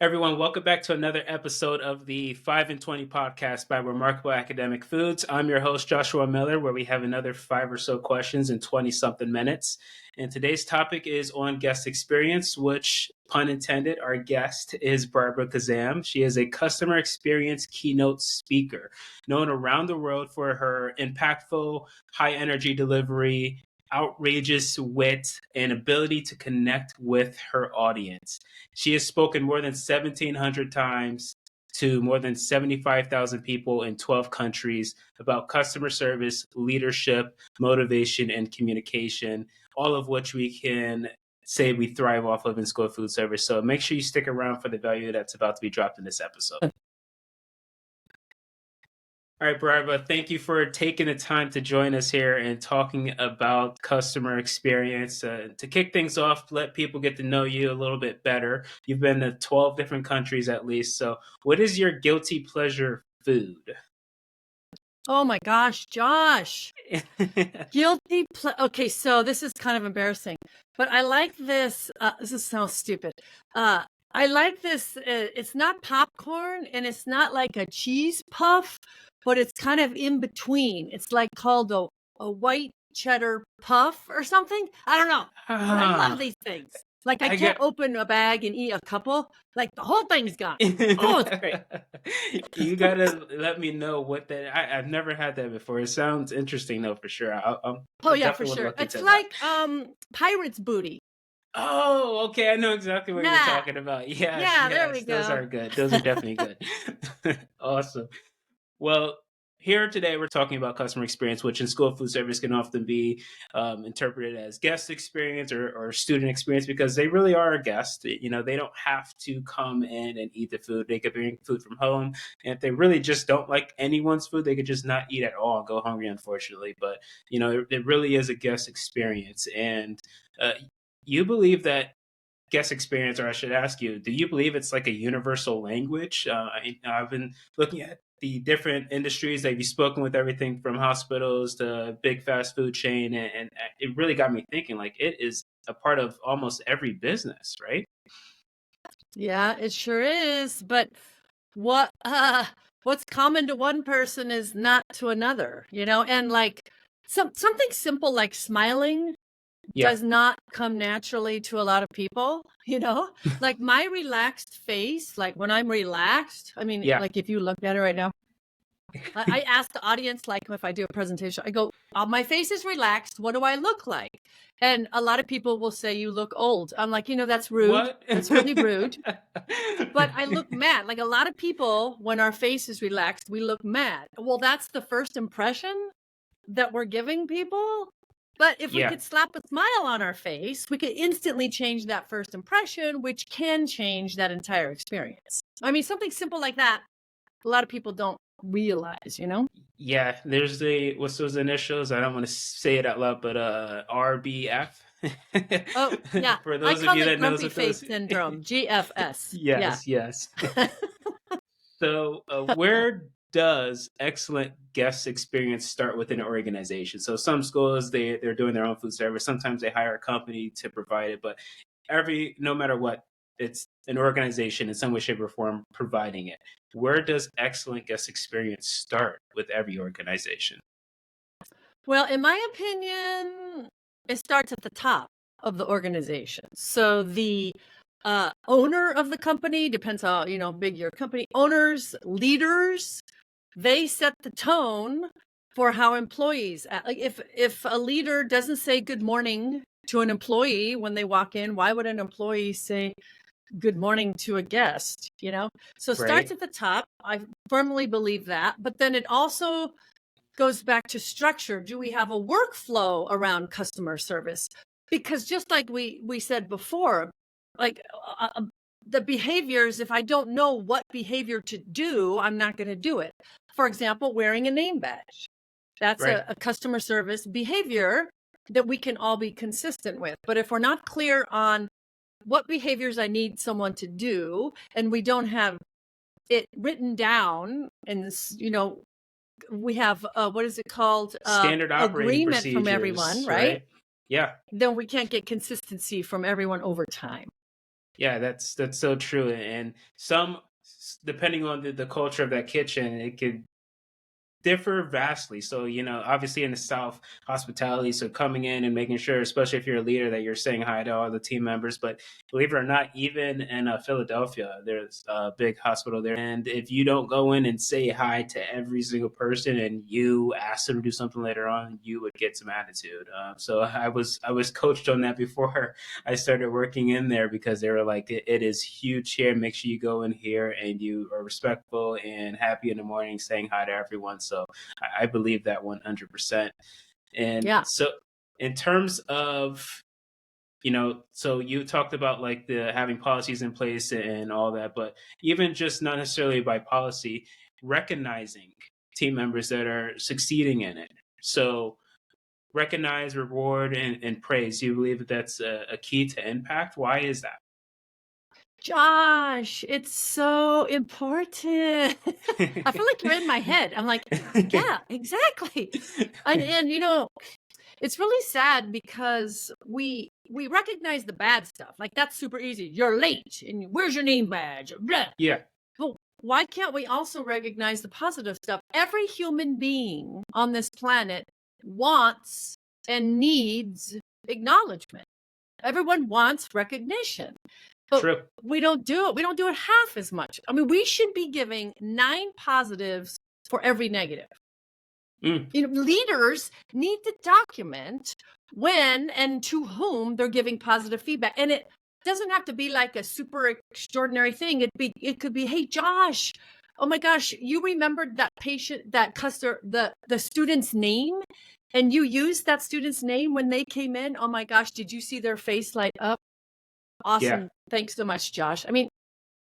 Everyone, welcome back to another episode of the 5 and 20 podcast by Remarkable Academic Foods. I'm your host, Joshua Miller, where we have another 5 or so questions in 20 something minutes. And today's topic is on guest experience, which, pun intended, our guest is Barbara Khozam. She is a customer experience keynote speaker, known around the world for her impactful, high energy delivery, outrageous wit, and ability to connect with her audience. She has spoken more than 1,700 times to more than 75,000 people in 12 countries about customer service, leadership, motivation, and communication, all of which we can say we thrive off of in school of food service. So make sure you stick around for the value that's about to be dropped in this episode. All right, Barbara, thank you for taking the time to join us here and talking about customer experience. To kick things off, let people get to know you a little bit better. You've been to 12 different countries at least. So what is your guilty pleasure food? Oh my gosh, Josh. Okay, so this is kind of embarrassing, but I like this. This sounds stupid. I like this. It's not popcorn and it's not like a cheese puff, but it's kind of in between. It's like called a white cheddar puff or something. I don't know. I love these things. Like I can't open a bag and eat a couple. Like the whole thing's gone. Oh, it's great. You gotta let me know what that. I've never had that before. It sounds interesting though, for sure. Oh yeah, for sure. It's like pirate's booty. Oh, okay. I know exactly what you're talking about. Yeah, there we go. Those are good. Those are definitely good. Awesome. Well, here today we're talking about customer experience, which in school of food service can often be interpreted as guest experience or student experience because they really are a guest. You know, they don't have to come in and eat the food. They could bring food from home. And if they really just don't like anyone's food, they could just not eat at all and go hungry, unfortunately. But, you know, it really is a guest experience. And you believe that guest experience, or I should ask you, do you believe it's like a universal language? I've been looking at the different industries that you've spoken with, everything from hospitals to big fast food chain, and it really got me thinking, like, it is a part of almost every business, right? Yeah, it sure is. But what's common to one person is not to another, you know? And like something simple like smiling does not come naturally to a lot of people, you know? Like my relaxed face, like when I'm relaxed, I mean, like if you look at it right now, I ask the audience, like if I do a presentation, I go, my face is relaxed. What do I look like? And a lot of people will say, you look old. I'm like, that's rude. What? That's really rude. But I look mad. Like a lot of people, when our face is relaxed, we look mad. Well, that's the first impression that we're giving people. But if we could slap a smile on our face, we could instantly change that first impression, which can change that entire experience. I mean, something simple like that, a lot of people don't realize, you know? Yeah, there's what's those initials? I don't want to say it out loud, but RBF. Oh, yeah. For those of you that knows what face syndrome, GFS. Yes. So where does excellent guest experience start within an organization? So some schools, they're doing their own food service. Sometimes they hire a company to provide it, but no matter what, it's an organization in some way, shape, or form providing it. Where does excellent guest experience start with every organization? Well, in my opinion, it starts at the top of the organization. So the owner of the company, depends how big your company, owners, leaders, they set the tone for how employees act. Like if a leader doesn't say good morning to an employee when they walk in, why would an employee say good morning to a guest? So it starts at the top. I firmly believe that. But then it also goes back to structure. Do we have a workflow around customer service? Because just like we said before, like the behaviors, if I don't know what behavior to do, I'm not going to do it. For example, wearing a name badge. That's a customer service behavior that we can all be consistent with. But if we're not clear on what behaviors I need someone to do, and we don't have it written down, and we have what is it called? Standard operating agreement procedures from everyone, right? Yeah. Then we can't get consistency from everyone over time. Yeah, that's so true. And some, depending on the culture of that kitchen, it could differ vastly. So, obviously in the South, hospitality, so coming in and making sure, especially if you're a leader, that you're saying hi to all the team members. But believe it or not, even in Philadelphia, there's a big hospital there. And if you don't go in and say hi to every single person and you ask them to do something later on, you would get some attitude. So I was coached on that before I started working in there, because they were like, it is huge here. Make sure you go in here and you are respectful and happy in the morning, saying hi to everyone. So I believe that 100%. And Yeah. so, in terms of, so you talked about like the having policies in place and all that, but even just not necessarily by policy, recognizing team members that are succeeding in it. So recognize, reward, and praise. Do you believe that that's a key to impact? Why is Josh, it's so important. I feel like you're in my head. I'm like, that? yeah, exactly. And it's really sad because we recognize the bad stuff. Like that's super easy. You're late and where's your name badge? Blah. Yeah, But why can't we also recognize the positive stuff? Every human being on this planet wants and needs acknowledgement. Everyone wants recognition. But true. we don't do it. We don't do it half as much. I mean, we should be giving 9 positives for every negative. Mm, Leaders need to document when and to whom they're giving positive feedback. And it doesn't have to be like a super extraordinary thing. It could be, hey, Josh, oh my gosh, you remembered that patient, that customer, the student's name, and you used that student's name when they came in. Oh my gosh, did you see their face light up? yeah. Awesome. Thanks so much, Josh. I mean,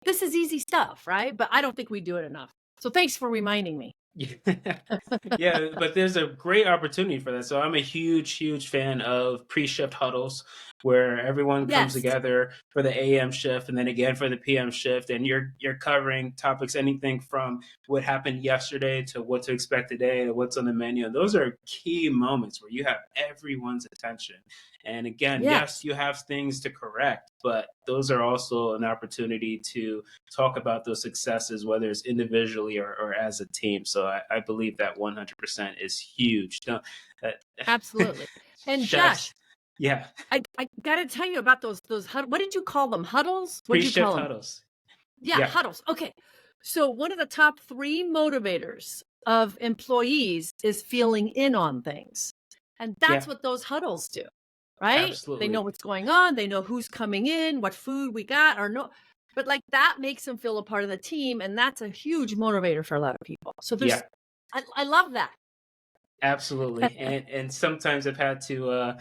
this is easy stuff, right? But I don't think we do it enough. So thanks for reminding me. Yeah. Yeah, but there's a great opportunity for that. So I'm a huge, huge fan of pre-shift huddles where everyone comes Yes. together for the AM shift and then again for the PM shift, and you're covering topics, anything from what happened yesterday to what to expect today to what's on the menu. And those are key moments where you have everyone's attention. And again, yes, Yes. you have things to correct, but those are also an opportunity to talk about those successes, whether it's individually or as a team. So I believe that 100% is huge. No, that, Absolutely. And chefs, Josh, yeah, I got to tell you about those what did you call them? Huddles? What did you pre-shift call them? huddles. Yeah, Yeah, huddles. Okay. So one of the top 3 motivators of employees is feeling in on things. And that's yeah, what those huddles do, right? They know absolutely. what's going on, they know who's coming in, what food we got or no. But like that makes them feel a part of the team, and that's a huge motivator for a lot of people. So Yeah, I love that. absolutely. And sometimes I've had to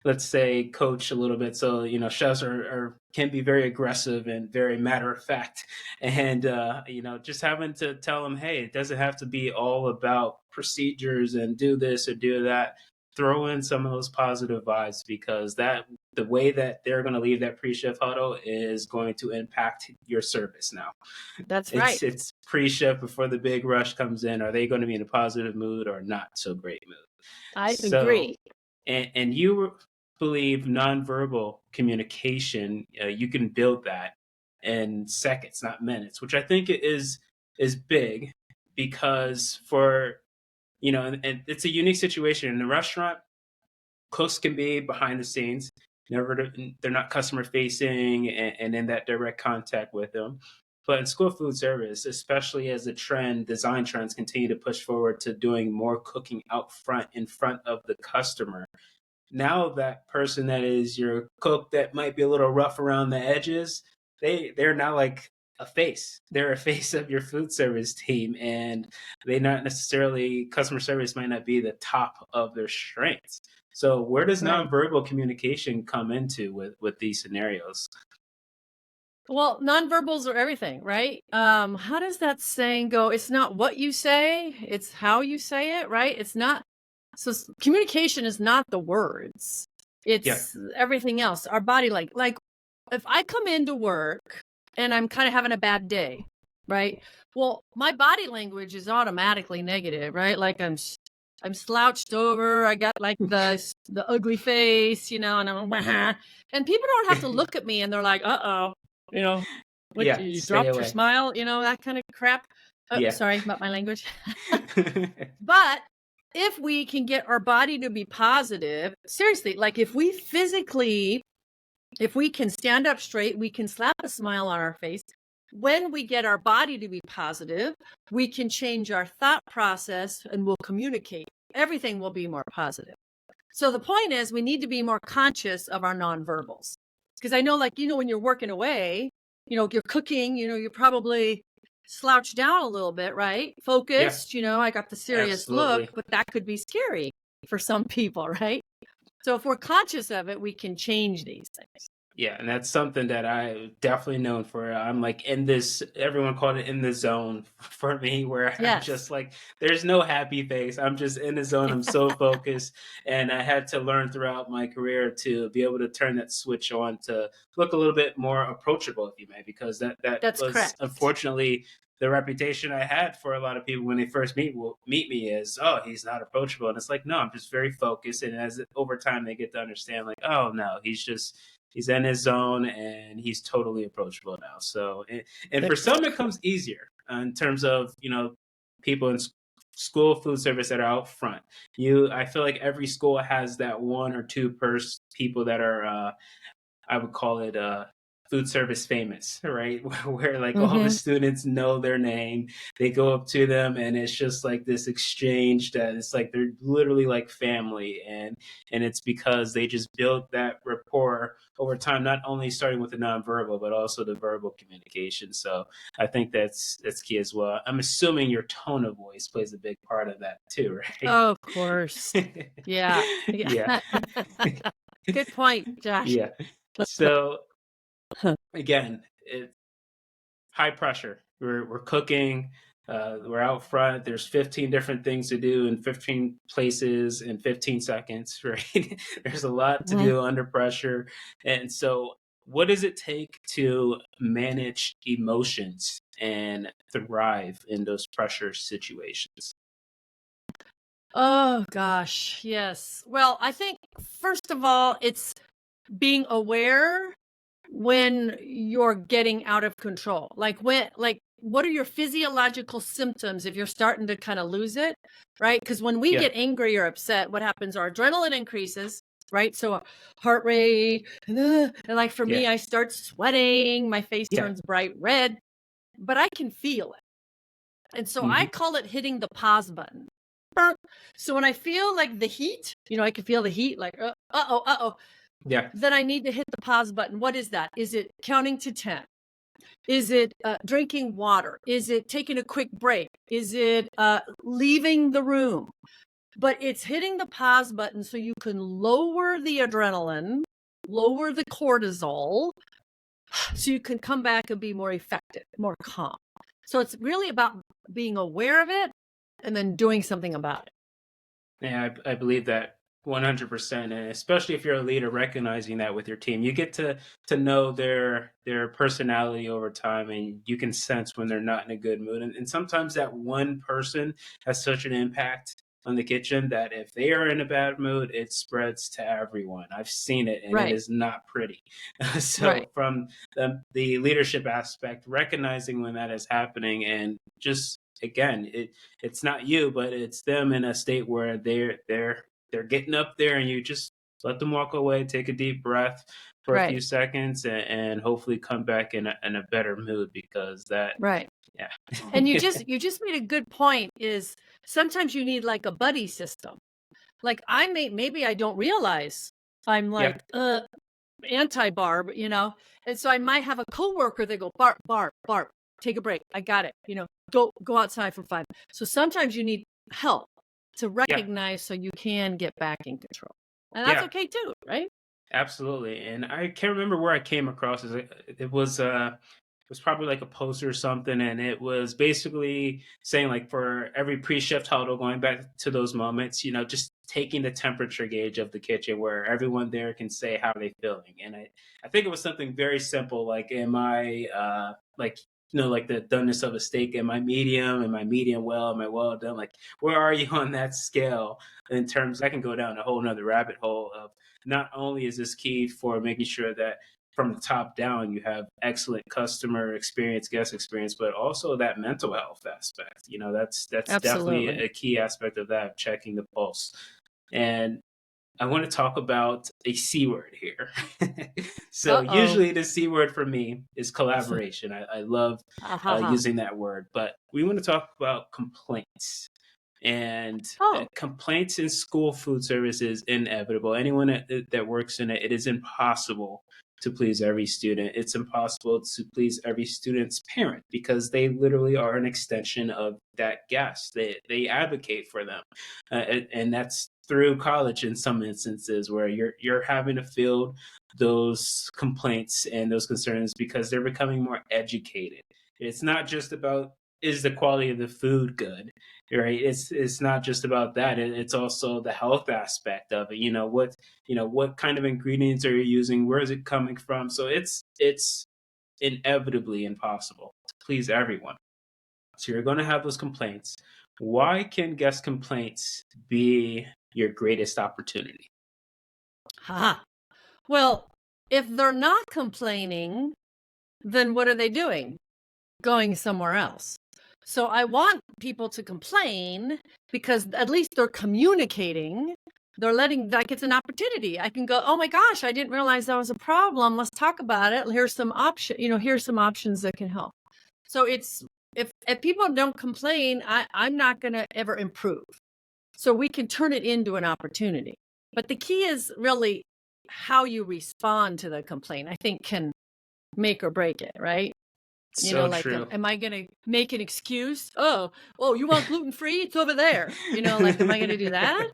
let's say coach a little bit. So chefs are can be very aggressive and very matter of fact, and just having to tell them, hey, it doesn't have to be all about procedures and do this or do that. Throw in some of those positive vibes, because that the way that they're going to leave that pre-shift huddle is going to impact your service. Now That's right. it's pre-shift before the big rush comes in. Are they going to be in a positive mood or not so great mood? I So, agree. and you believe nonverbal communication, you can build that in seconds, not minutes, which I think is big, because for and it's a unique situation in the restaurant. Cooks can be behind the scenes, they're not customer facing and in that direct contact with them. But in school food service, especially as the design trends continue to push forward to doing more cooking out front, in front of the customer, now that person that is your cook that might be a little rough around the edges, they're now like a face. They're a face of your food service team, and they not necessarily, customer service might not be the top of their strengths. So where does Right. nonverbal communication come into with these scenarios? Well, nonverbals are everything, right? How does that saying go? It's not what you say, it's how you say it, right? It's not communication is not the words. Yeah, It's everything else. Our body like if I come into work and I'm kind of having a bad day, right? Well, my body language is automatically negative, right? Like I'm I'm slouched over. I got like the ugly face, and I'm and people don't have to look at me and they're like, "Uh-oh, you know, what Yeah, you stay dropped your away. smile," that kind of crap. Yeah. Sorry about my language. But if we can get our body to be positive, seriously, like if we can stand up straight, we can slap a smile on our face. When we get our body to be positive, we can change our thought process and we'll communicate. Everything will be more positive. So the point is, we need to be more conscious of our nonverbals. Because I know, like, when you're working away, you're cooking, you're probably slouched down a little bit, right? Yeah, Focused, I got the serious look, absolutely. but that could be scary for some people, right? So if we're conscious of it, we can change these things. Yeah, and that's something that I definitely known for. I'm like in this, everyone called it in the zone for me, where I'm Yes. just like, there's no happy face. I'm just in the zone. I'm so focused. And I had to learn throughout my career to be able to turn that switch on to look a little bit more approachable, if you may, because that That's was correct. unfortunately the reputation I had for a lot of people when they first meet me is, oh, he's not approachable. And it's like, no, I'm just very focused. And as over time they get to understand, like, oh no, he's in his zone and he's totally approachable now. So, and for That's some, it correct. comes easier in terms of, people in school food service that are out front. I feel like every school has that one or two people that are, I would call it food service famous, right? Where like all the Mm-hmm. students know their name, they go up to them, and it's just like this exchange that it's like they're literally like family, and it's because they just built that rapport over time, not only starting with the nonverbal but also the verbal communication. So I think that's key as well. I'm assuming your tone of voice plays a big part of that too, right? Oh, of course. Yeah. Yeah. Yeah. Good point, Josh. Yeah. So again, it's high pressure. We're cooking. We're out front. There's 15 different things to do in 15 places in 15 seconds, right? There's a lot to Mhm. do under pressure. And so, what does it take to manage emotions and thrive in those pressure situations? Oh gosh, yes. Well, I think first of all, it's being aware when you're getting out of control. Like what are your physiological symptoms if you're starting to kind of lose it, right? Because when we Yeah. get angry or upset, what happens? Our adrenaline increases, right? So our heart rate, and like for me, Yeah. I start sweating, my face Yeah. turns bright red, but I can feel it. And so I Hmm. call it hitting the pause button. Burp. So when I feel like the heat, I can feel the heat like, uh-oh, uh-oh, Yeah. then I need to hit the pause button. What is that? Is it counting to 10? Is it drinking water? Is it taking a quick break? Is it leaving the room? But it's hitting the pause button so you can lower the adrenaline, lower the cortisol, so you can come back and be more effective, more calm. So it's really about being aware of it and then doing something about it. Yeah, I believe that 100%, and especially if you're a leader, recognizing that with your team, you get to know their personality over time, and you can sense when they're not in a good mood. And sometimes that one person has such an impact on the kitchen that if they are in a bad mood, it spreads to everyone. I've seen it, and it Right, is not pretty. right, So, from the leadership aspect, recognizing when that is happening, and just again, it's not you, but it's them in a state where they're getting up there, and you just let them walk away, take a deep breath for a right, few seconds, and hopefully come back in a better mood because that, right. And you yeah. just made a good point is sometimes you need like a buddy system. Like maybe I don't realize I'm Yeah. like anti Barb, and so I might have a coworker that go Barb, take a break. I got it. Go outside for 5. So sometimes you need help to Yeah. recognize so you can get back in control, and that's Yeah. okay too, right? Absolutely. And I can't remember where I came across it. It was probably like a post or something, and it was basically saying like for every pre-shift huddle, going back to those moments, just taking the temperature gauge of the kitchen where everyone there can say how they feeling. And I think it was something very simple like, am I like like the doneness of a steak. Am I medium? Am I medium well? Am I well done? Like, where are you on that scale in terms? I can go down a whole nother rabbit hole of not only is this key for making sure that from the top down you have excellent customer experience, guest experience, but also that mental health aspect. That's definitely Absolutely. a key aspect of that, checking the pulse. And I want to talk about a C word here. So Uh-oh. usually the C word for me is collaboration. I love Ha ha ha. using that word, but we want to talk about complaints. And Oh, complaints in school food service is inevitable. Anyone that works in it, it is impossible to please every student. It's impossible to please every student's parent because they literally are an extension of that guest. They advocate for them, and that's through college in some instances where you're having to field those complaints and those concerns because they're becoming more educated. It's not just about is the quality of the food good, right? It's not just about that. It's also the health aspect of it. What kind of ingredients are you using? Where is it coming from? So it's inevitably impossible to please everyone. So you're going to have those complaints. Why can guest complaints be your greatest opportunity? ha. Well, if they're not complaining, then what are they doing? Going somewhere else. So I want people to complain because at least they're communicating. They're letting, like, it's an opportunity. I can go, oh my gosh, I didn't realize that was a problem. Let's talk about it. Here's some here's some options that can help. So it's, if people don't complain, I'm not going to ever improve. So we can turn it into an opportunity. But the key is really how you respond to the complaint, I think can make or break it, right? So Like, true. am I gonna make an excuse? Oh, you want gluten-free? It's over there. Like, am I gonna do that?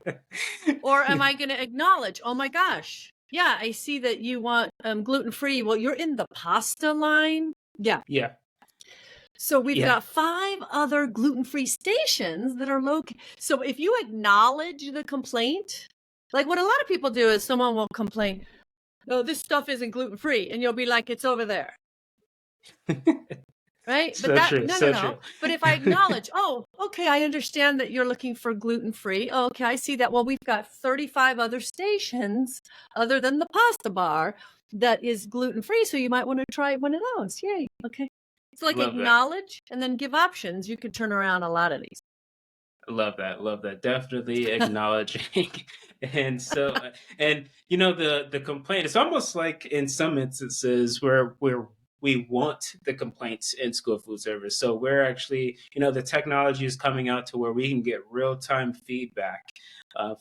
Or am I gonna acknowledge, oh my gosh, yeah, I see that you want gluten-free. Well, you're in the pasta line. Yeah. Yeah, So we've yeah. got 5 other gluten-free stations that are located. So if you acknowledge the complaint, like what a lot of people do is someone will complain, oh, this stuff isn't gluten-free. And you'll be like, it's over there. Right? But So that true, no, no, so no. true. But if I acknowledge, "Oh, okay, I understand that you're looking for gluten-free. Oh, okay, I see that. Well, we've got 35 other stations other than the pasta bar that is gluten-free, so you might wanna try one of those. Yay, okay." So, like, Love that. acknowledge and then give options. You could turn around a lot of these. Love that. Love that. Definitely acknowledging. And so, and the complaint, it's almost like in some instances where we want the complaints in school food service. So we're actually, the technology is coming out to where we can get real-time feedback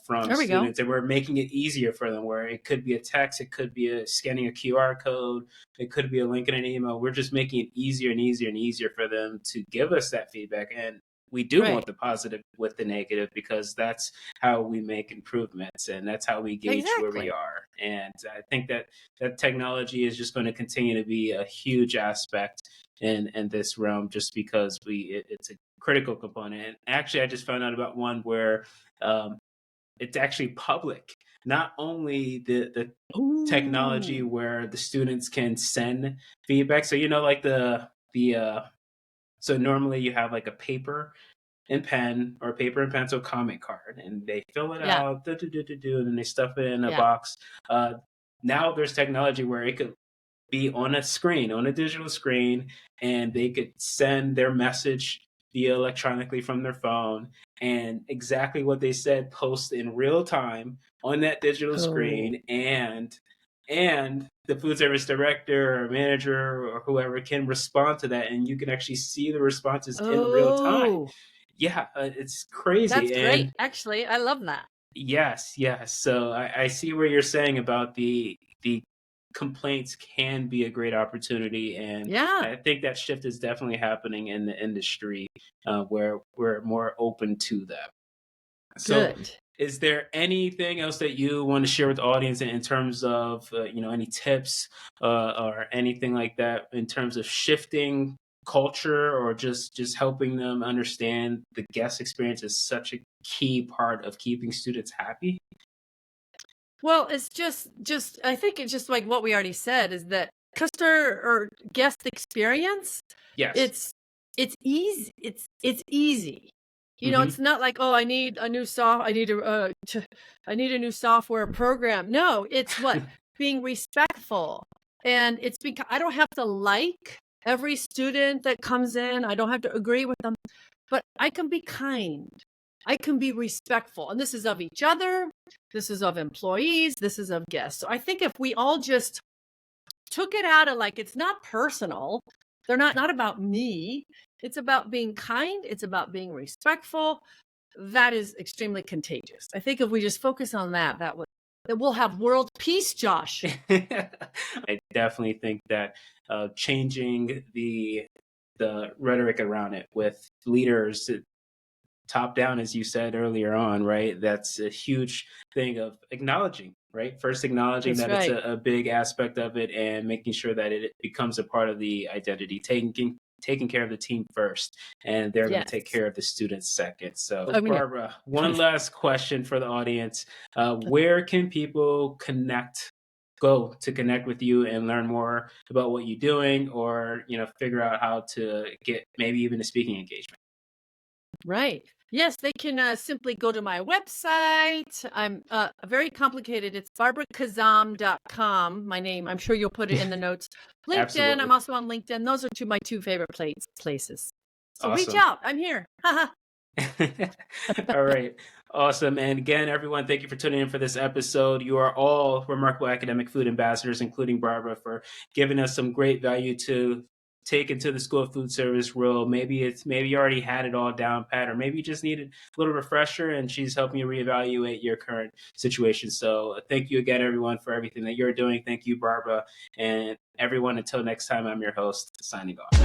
from There we go. students, and we're making it easier for them, where it could be a text, it could be scanning a QR code, it could be a link in an email. We're just making it easier and easier and easier for them to give us that feedback. And we do Right. want the positive with the negative because that's how we make improvements and that's how we gauge where we Exactly. are. And I think that technology is just going to continue to be a huge aspect in this realm, just because it's a critical component. And actually, I just found out about one where um, it's actually public. Not only the technology Ooh. where the students can send feedback. So like the so normally you have like a paper and pen or paper and pencil comment card, and they fill it Yeah, out, and then they stuff it in a yeah. box. Now there's technology where it could be on a screen, on a digital screen, and they could send their message via electronically from their phone, and exactly what they said post in real time on that digital Oh. screen, and the food service director or manager or whoever can respond to that, and you can actually see the responses in real time. Oh, Yeah, it's that's crazy. great. And Actually, I love that. yes, yes. So I see where you're saying about the complaints can be a great opportunity, and Yeah, I think that shift is definitely happening in the industry, where we're more open to that. So, good. is there anything else that you want to share with the audience in terms of any tips or anything like that in terms of shifting culture or just helping them understand the guest experience is such a key part of keeping students happy? Well, it's just I think it's just like what we already said is that customer or guest experience, Yes. it's easy. It's easy. Hmm. It's not like, oh, I need a new I need a new software program. No, it's what being respectful, and it's because I don't have to like every student that comes in. I don't have to agree with them, but I can be kind. I can be respectful, and this is of each other. This is of employees. This is of guests. So I think if we all just took it out of, like, it's not personal. They're not about me. It's about being kind. It's about being respectful. That is extremely contagious. I think if we just focus on that we'll have world peace, Josh. I definitely think that changing the rhetoric around it with leaders top down, as you said earlier on, right? That's a huge thing of acknowledging, right? First, acknowledging That's that it's right. a big aspect of it, and making sure that it becomes a part of the identity, taking care of the team first, and they're going to take Yes. care of the students second. So, I mean, Barbara, one last question for the audience: where can people go to connect with you and learn more about what you're doing, or figure out how to get maybe even a speaking engagement? right. Yes, they can simply go to my website. I'm very complicated. It's barbarakhozam.com. My name. I'm sure you'll put it in the notes. LinkedIn. I'm Absolutely. also on LinkedIn. Those are my two favorite places. So reach Awesome. out. I'm here. Haha. All right. Awesome. And again, everyone, thank you for tuning in for this episode. You are all remarkable academic food ambassadors, including Barbara, for giving us some great value to take into the School of Food Service world. Maybe you already had it all down pat, or maybe you just needed a little refresher, and she's helping you reevaluate your current situation. So thank you again, everyone, for everything that you're doing. Thank you, Barbara. And everyone, until next time, I'm your host, signing off.